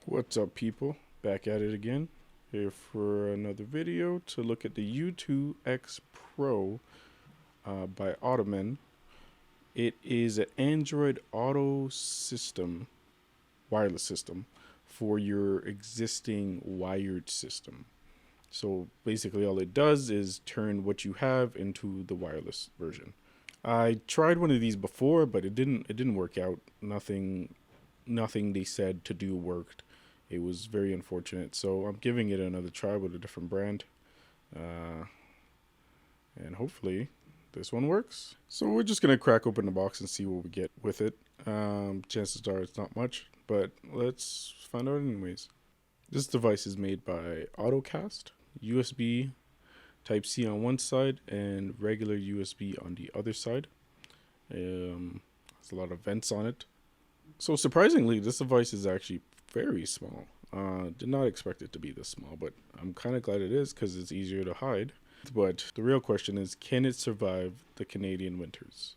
What's up, people? Back at it again, here for another video to look at the U2X Pro by Ottoman. It is an Android Auto system, wireless system, for your existing wired system. So basically all it does is turn what you have into the wireless version. I tried one of these before, but it didn't work out. Nothing they said to do worked. It was very unfortunate. So I'm giving it another try with a different brand. And hopefully this one works. So we're just going to crack open the box and see what we get with it. Chances are it's not much, but let's find out anyways. This device is made by AutoCast, USB Type-C on one side and regular USB on the other side. There's a lot of vents on it. So surprisingly, this device is actually very small. Did not expect it to be this small, but I'm kind of glad it is because it's easier to hide. But the real question is, can it survive the Canadian winters?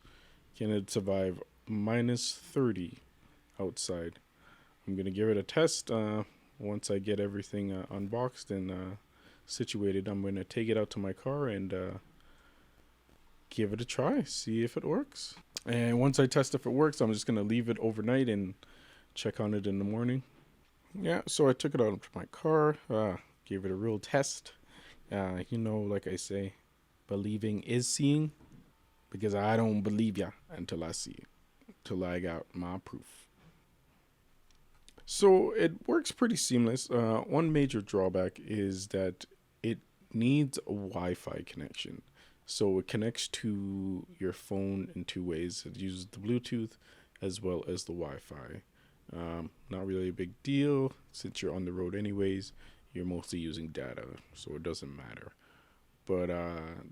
Can it survive minus 30 outside? I'm going to give it a test. Once I get everything unboxed and situated, I'm going to take it out to my car and give it a try, see if it works. And once I test if it works, I'm just going to leave it overnight and check on it in the morning. Yeah, so I took it out to my car, gave it a real test. Like I say, believing is seeing, because I don't believe ya until I see it, till I got my proof. So it works pretty seamless. One major drawback is that it needs a Wi-Fi connection. So it connects to your phone in two ways. It uses the Bluetooth as well as the Wi-Fi. Not really a big deal since you're on the road anyways. You're mostly using data, so it doesn't matter. But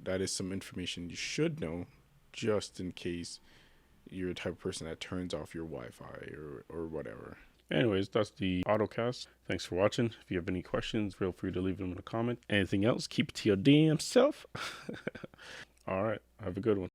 that is some information you should know, just in case you're the type of person that turns off your Wi-Fi or whatever. Anyways, that's the AutoCast. Thanks for watching. If you have any questions, feel free to leave them in a comment. Anything else, keep it to your damn self. All right, have a good one.